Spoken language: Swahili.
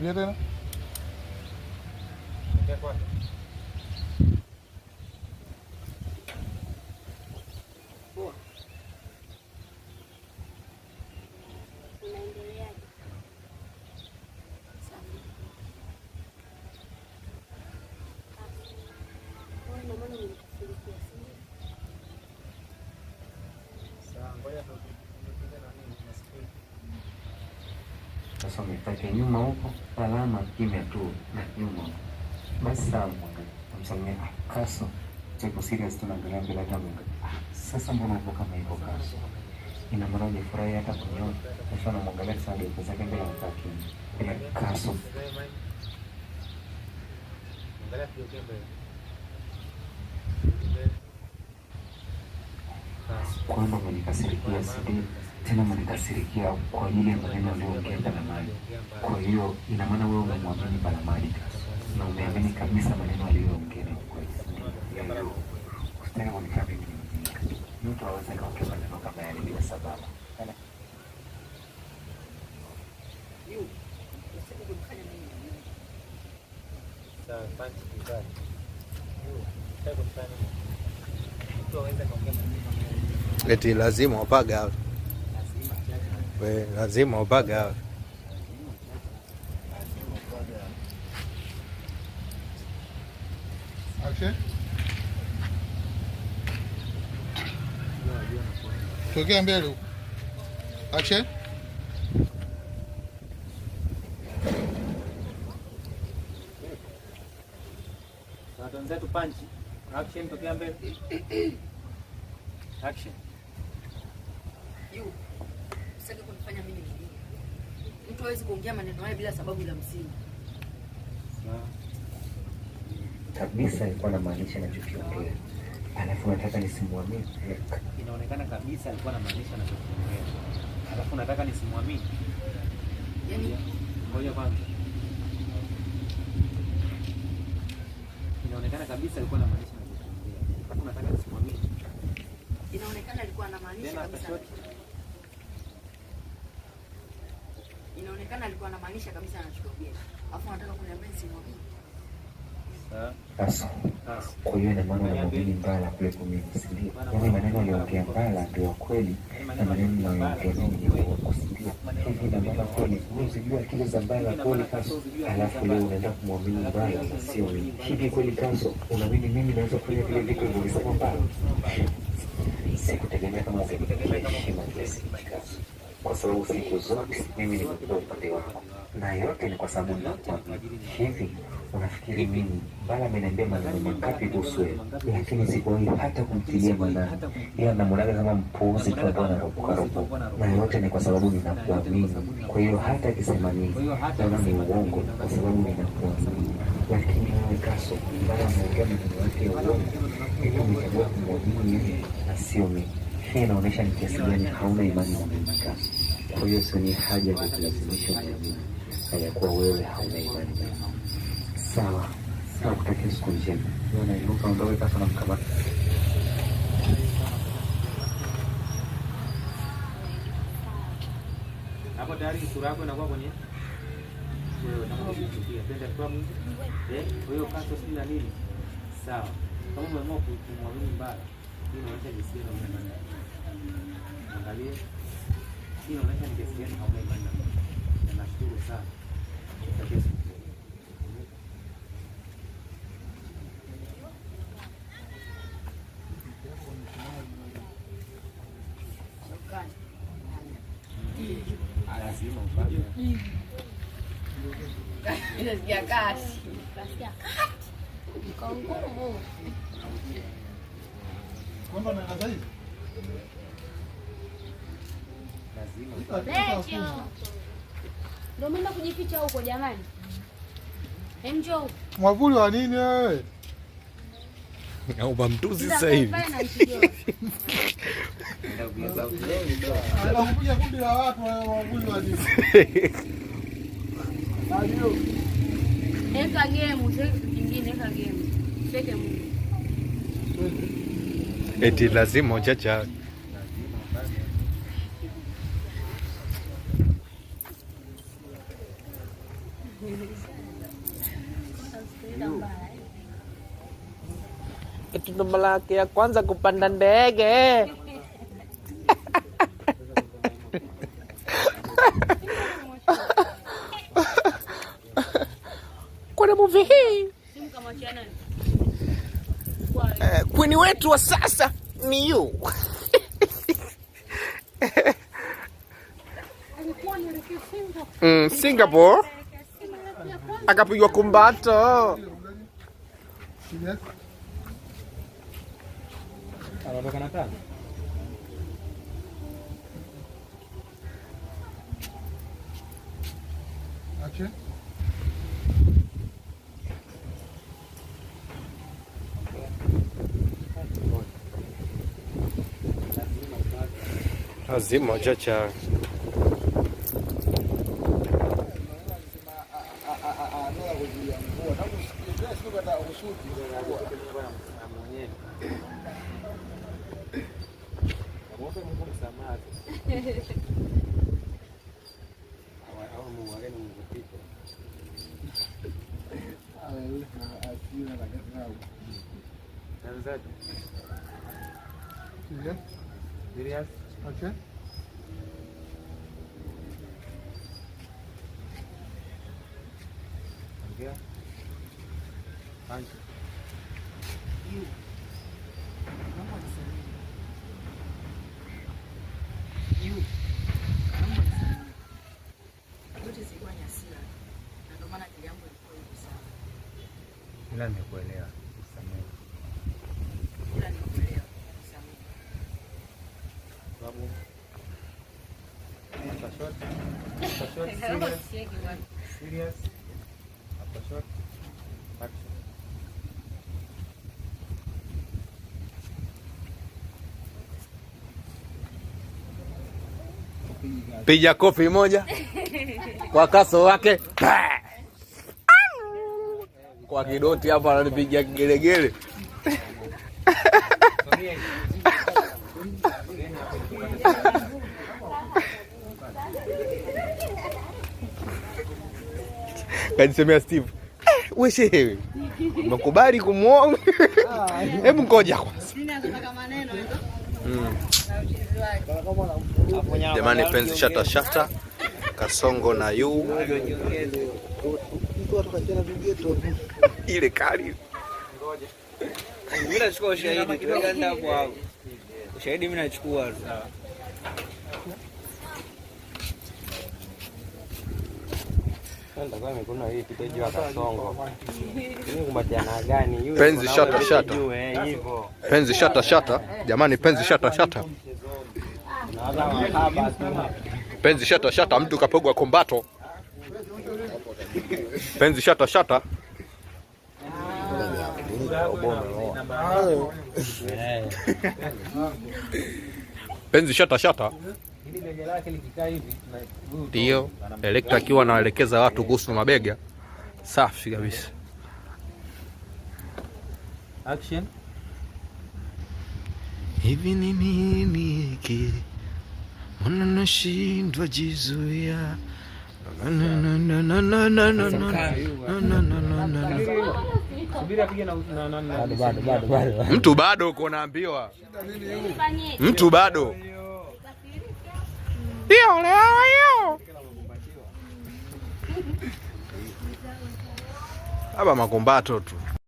Lihat ya. Lihat kuat. Sasa umepata nyuma huko, alama kimya tu na nyuma. Basi sawa, msamia Kaso. Cheko serious tunaangalia bila tamu. Sasa mbona uko kama hivyo Kaso? Ina maana hujafurahi hata kuniona. Sasa namwangalia sana ndio zake mbele mtaki. Bila Kaso. Angalia hiyo kembe. Kwamba mmenikasirikia sidi tena mmenikasirikia kwa ajili ya maneno aliyoongea Balamadi. Kwa hiyo ina maana wewe unamwamini Balamadi na umeamini kabisa maneno aliyoongea ni kweli. Usitaki kunikabili mtu aweze kuongea maneno kama yale bila sababu. Sawa, panchi kizali. Sasa kufanya mtu aweze kuongea maneno. Eti lazima upaga. We lazima upaga. Action. Tokea mbele huko. Action. Tuanze tu panchi. Action, tokea mbele. Action. Usitaki kunifanya mimi nini? Mtu hawezi kuongea maneno haya bila sababu la msingi. Kabisa alikuwa anamaanisha anachokiongea. Alafu nataka nisimwamini. Inaonekana kabisa alikuwa anamaanisha anachokiongea. Alafu nataka nisimwamini. Yaani ngoja kwanza. Inaonekana kabisa alikuwa anamaanisha anachokiongea. Alafu nataka nisimwamini. inaonekana alikuwa anamaanisha kabisa. Inaonekana alikuwa anamaanisha kabisa anachokiongea. Alafu anataka kuniambia nisimwamini. Sasa kwa hiyo ina maana unamwamini Mbala kuliko mimi, si ndio? Yaani maneno aliyoongea Mbala ndio kweli na maneno aliyoongea mimi ni uongo, si ndio? Hivi ina maana kweli unajua akili za Mbala kweli Kaso, alafu leo unaenda kumwamini Mbala sio mimi. Hivi kweli Kaso, unaamini mimi naweza kufanya vile vitu vilivyosema Mbala? Sikutegemea kama ungenipa heshima kiasi hiki Kaso, kwa sababu siku zote mimi nimekuwa upande wako na yote ni kwa sababu ninakuamini. Hivi unafikiri mimi Mbala ameniambia maneno mangapi kuhusu wewe, lakini sikuwahi hata kumtilia maanani, ila namuonaga kama mpuuzi tu ambao anaropoka, na yote ni kwa sababu ninakuamini. Kwa hiyo hata akisema nini naona ni uongo kwa sababu ninakuamini. Lakini wewe Kaso, Mbala ameongea maneno yake ya uongo ili umechagua kumwamini yeye na sio mimi. Hii inaonyesha ni kiasi gani hauna imani na mimi Kaso. Kwa hiyo sioni haja ya kulazimisha uniamini hayakuwa wewe hauna imani na mimi. Sawa, nakutakia siku njema. Unainuka ondoke Kaso na mkamata. Hapo tayari sura yako inakuwa kwenye wewe unataka kuchukia. Twende kwa Mungu. Kwa hiyo Kaso si na nini? Sawa. Kama umeamua kumwamini Mbala, hii inaonyesha jinsi gani una imani. Angalia. Hii inaonyesha ni jinsi gani hauna imani na Mungu. Nashukuru sana. Tutakia siku njema. Lazima upate. Inasikia kasi. Kongumu. Kwamba na kaza hivi. Lecho. Ndio mimi kujificha huko jamani. Njoo. Mwavuli wa nini wewe? Naomba mtuzi sasa hivi. Anakuja kundi la watu wawili wa nini? Eka game, sasa kingine eka game. Seke Mungu. Eti lazima uchacha. Ito ndo mara yake ya kwanza kupanda ndege. Kuna movie hii Queen wetu wa sasa ni you. Singapore akapigwa kumbato. Anatoka na tano. Acha. Lazima chacha. Serious? Okay. Ongea. Punch. Ila nimekuelewa. Samehe. Babu. Serious. After shot. Action. Piga kofi moja kwa kaso wake. Kwa kidoti hapa ananipigia kigelegele. Kanisemea Steve, wewe shehe, umekubali kumuoa? Hebu ngoja kwanza. Jamani, penzi shata shata, Kasongo na yu ile kali. Mimi nachukua ushahidi, tukaenda hapo. Ushahidi mimi nachukua. Ndio mikono hii kiteji wa Kasongo. Ni kumbatiana gani yule? Penzi shata shata. Hivyo. Penzi shata shata. Jamani, penzi shata shata. Penzi shata shata, mtu kapigwa kombato. Penzi shata shata. Penzi shata shata. Ndio Elektra akiwa anaelekeza watu kuhusu mabega. Safi kabisa. Action. Hivi ni nini hiki? Mbona nashindwa jizuia? Mtu bado uko naambiwa. Mtu bado. Ndio leo. Hapa makombato tu.